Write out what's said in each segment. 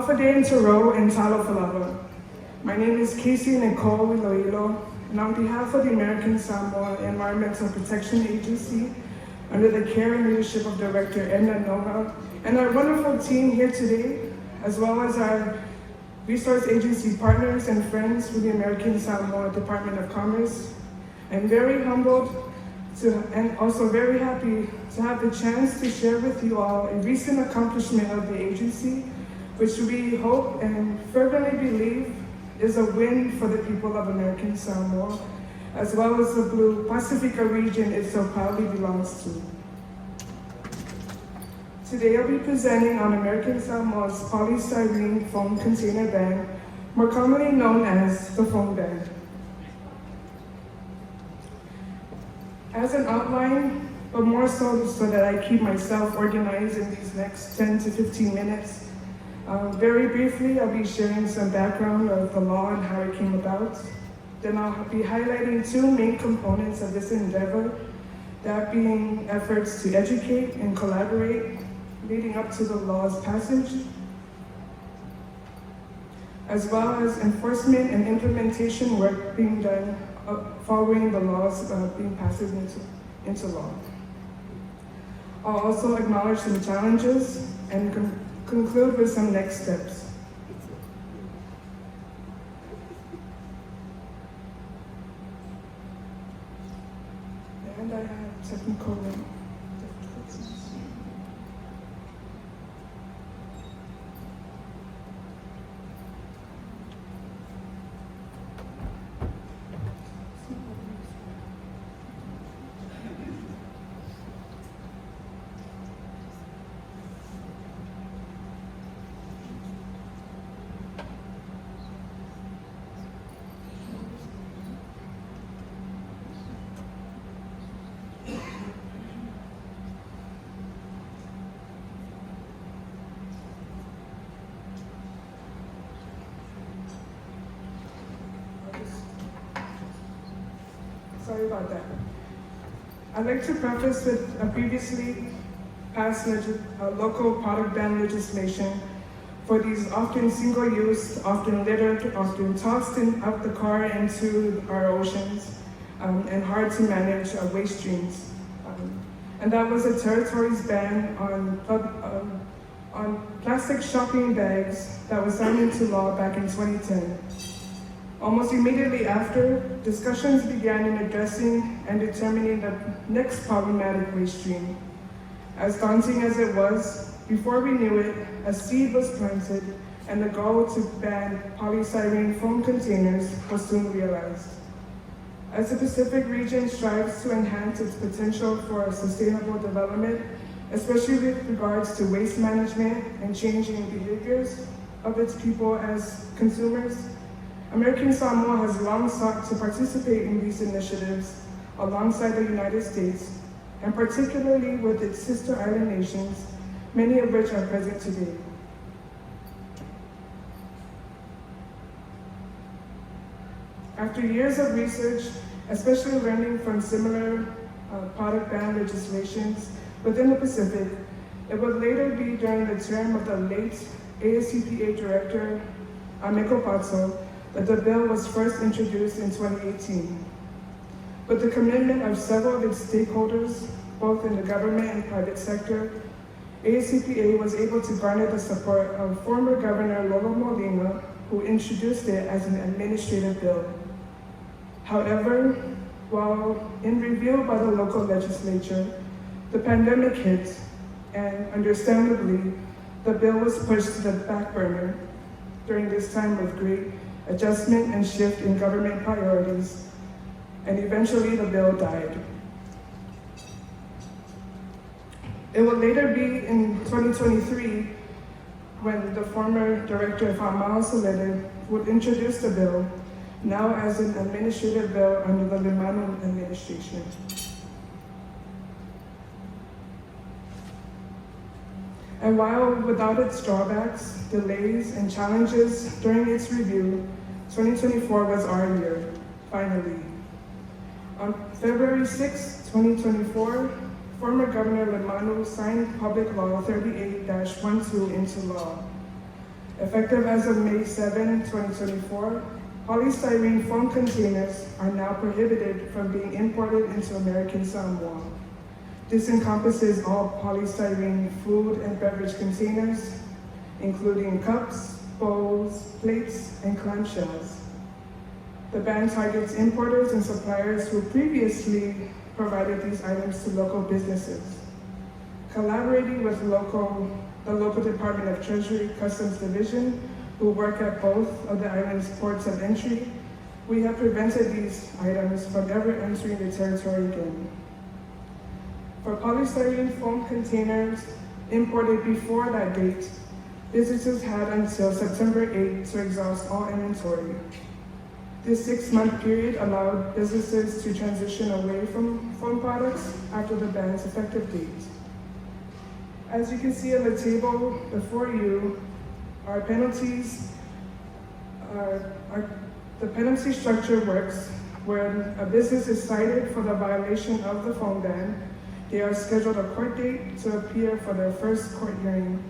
Hafadein Taro and Talofalava. My name is Kacey Iloilo, and on behalf of the American Samoa Environmental Protection Agency, under the care and leadership of Director Edna Noha, and our wonderful team here today, as well as our resource agency partners and friends with the American Samoa Department of Commerce, I'm very humbled and also very happy to have the chance to share with you all a recent accomplishment of the agency, which we hope and fervently believe is a win for the people of American Samoa, as well as the Blue Pacifica region it so proudly belongs to. Today I'll be presenting on American Samoa's polystyrene foam container ban, more commonly known as the foam ban. As an outline, but more so that I keep myself organized in these next 10 to 15 minutes, very briefly I'll be sharing some background of the law and how it came about. Then I'll be highlighting two main components of this endeavor, that being efforts to educate and collaborate leading up to the law's passage, as well as enforcement and implementation work being done following the laws being passed into law. I'll also acknowledge some challenges and conclude with some next steps. And I have technical difficulties. Sorry about that. I'd like to preface with a previously passed local product ban legislation for these often single-use, often littered, often tossed out the car into our oceans, and hard to manage waste streams. And that was a territory's ban on plastic shopping bags that was signed into law back in 2010. Almost immediately after, discussions began in addressing and determining the next problematic waste stream. As daunting as it was, before we knew it, a seed was planted and the goal to ban polystyrene foam containers was soon realized. As the Pacific region strives to enhance its potential for sustainable development, especially with regards to waste management and changing behaviors of its people as consumers, American Samoa has long sought to participate in these initiatives alongside the United States, and particularly with its sister island nations, many of which are present today. After years of research, especially learning from similar product ban legislations within the Pacific, it would later be during the term of the late ASEPA Director, Ameko Patso, that the bill was first introduced in 2018. With the commitment of several of its stakeholders, both in the government and private sector, ASEPA was able to garner the support of former Governor Lolo Molina, who introduced it as an administrative bill. However, while in review by the local legislature, the pandemic hit, and understandably, the bill was pushed to the back burner during this time of great adjustment and shift in government priorities, and eventually the bill died. It would later be in 2023 when the former director, Famao Solede, would introduce the bill, now as an administrative bill under the Limano administration. And while without its drawbacks, delays, and challenges during its review, 2024 was our year, finally. On February 6, 2024, former Governor Limano signed Public Law 38-12 into law. Effective as of May 7, 2024, polystyrene foam containers are now prohibited from being imported into American Samoa. This encompasses all polystyrene food and beverage containers, including cups, bowls, plates, and clamshells. The ban targets importers and suppliers who previously provided these items to local businesses. Collaborating with the local Department of Treasury Customs Division, who work at both of the island's ports of entry, we have prevented these items from ever entering the territory again. For polystyrene foam containers imported before that date, businesses had until September 8 to exhaust all inventory. This 6-month period allowed businesses to transition away from foam products after the ban's effective date. As you can see on the table before you, our penalties the penalty structure works when a business is cited for the violation of the foam ban. They are scheduled a court date to appear for their first court hearing.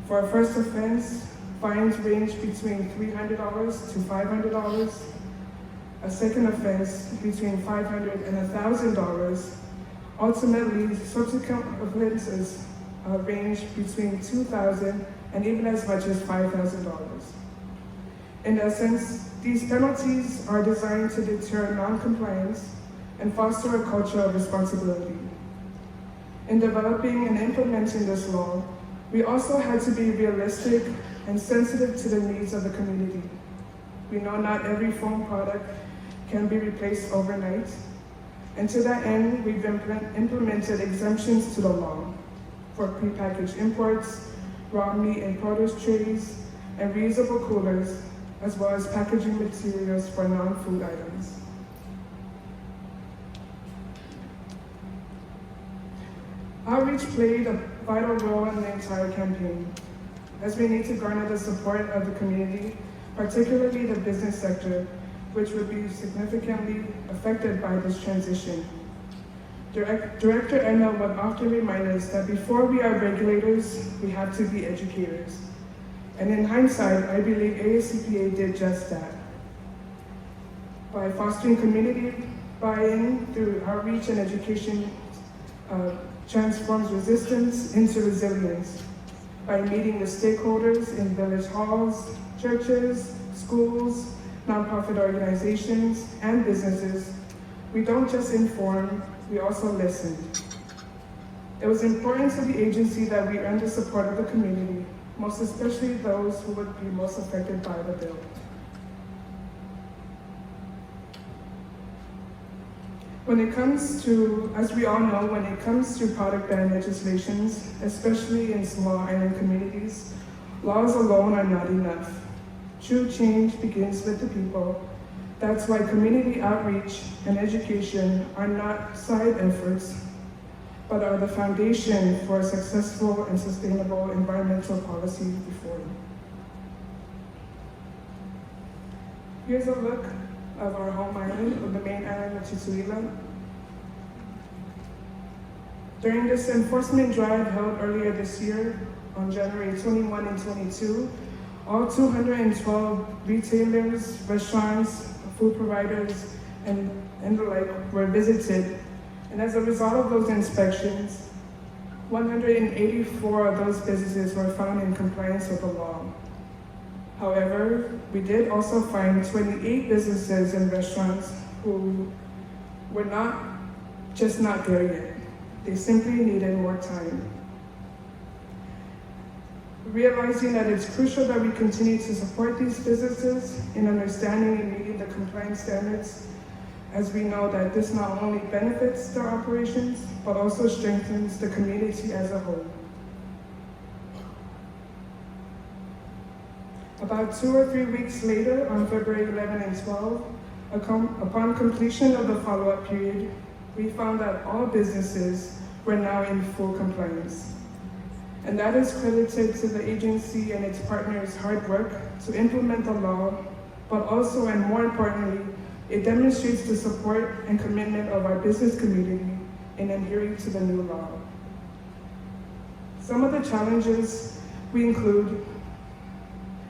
For a first offense, fines range between $300 to $500. A second offense between $500 and $1,000. Ultimately, subsequent offenses range between $2,000 and even as much as $5,000. In essence, these penalties are designed to deter non-compliance and foster a culture of responsibility. In developing and implementing this law, we also had to be realistic and sensitive to the needs of the community. We know not every foam product can be replaced overnight, and to that end, we've implemented exemptions to the law for prepackaged imports, raw meat and produce trays, and reusable coolers, as well as packaging materials for non-food items. Outreach played a vital role in the entire campaign, as we need to garner the support of the community, particularly the business sector, which would be significantly affected by this transition. Director Emma would often remind us that before we are regulators, we have to be educators. And in hindsight, I believe ASCPA did just that. By fostering community buy-in through outreach and education, transforms resistance into resilience. By meeting with stakeholders in village halls, churches, schools, nonprofit organizations, and businesses, we don't just inform, we also listen. It was important to the agency that we earn the support of the community, most especially those who would be most affected by the bill. When it comes to, as we all know, when it comes to product ban legislations, especially in small island communities, laws alone are not enough. True change begins with the people. That's why community outreach and education are not side efforts, but are the foundation for successful and sustainable environmental policy reform. Here's a look of our home island, of the main island of Tutuila. During this enforcement drive held earlier this year, on January 21 and 22, all 212 retailers, restaurants, food providers, and the like were visited. And as a result of those inspections, 184 of those businesses were found in compliance with the law. However, we did also find 28 businesses and restaurants who were not there yet. They simply needed more time. Realizing that it's crucial that we continue to support these businesses in understanding and meeting the compliance standards, as we know that this not only benefits their operations, but also strengthens the community as a whole. About 2 or 3 weeks later, on February 11 and 12, upon completion of the follow-up period, we found that all businesses were now in full compliance. And that is credited to the agency and its partners' hard work to implement the law, but also, and more importantly, it demonstrates the support and commitment of our business community in adhering to the new law. Some of the challenges we include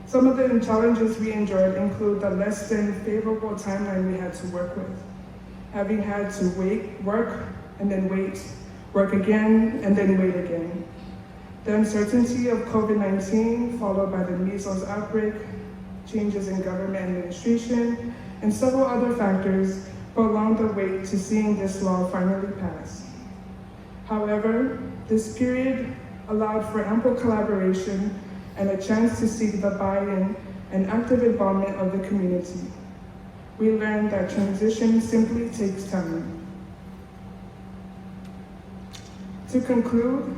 Some of the challenges we endured include the less than favorable timeline we had to work with, having had to work, and then wait, work again, and then wait again. The uncertainty of COVID-19, followed by the measles outbreak, changes in government administration, and several other factors prolonged the wait to seeing this law finally pass. However, this period allowed for ample collaboration and a chance to seek the buy-in and active involvement of the community. We learned that transition simply takes time. To conclude,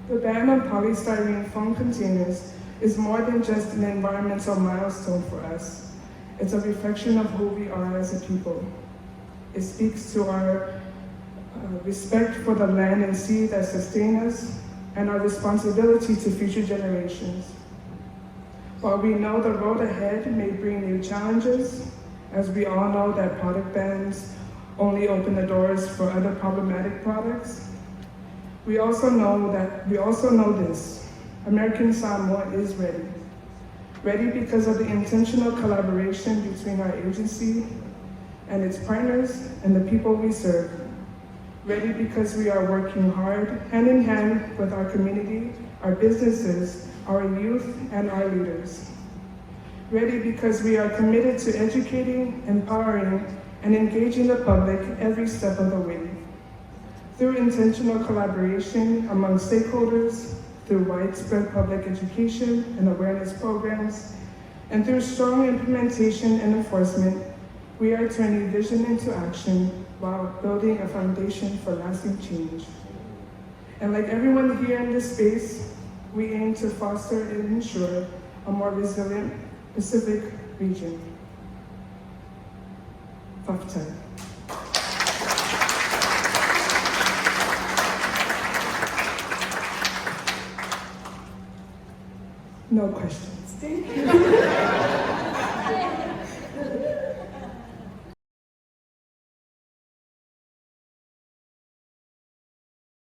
the ban on polystyrene foam containers is more than just an environmental milestone for us. It's a reflection of who we are as a people. It speaks to our respect for the land and sea that sustain us, and our responsibility to future generations. While we know the road ahead may bring new challenges, as we all know that product bans only open the doors for other problematic products, we also know this. American Samoa is ready. Ready because of the intentional collaboration between our agency and its partners and the people we serve. Ready because we are working hard, hand in hand with our community, our businesses, our youth, and our leaders. Ready because we are committed to educating, empowering, and engaging the public every step of the way. Through intentional collaboration among stakeholders, through widespread public education and awareness programs, and through strong implementation and enforcement, we are turning vision into action while building a foundation for lasting change. And like everyone here in this space, we aim to foster and ensure a more resilient Pacific region. Faftai. No questions. Thank you.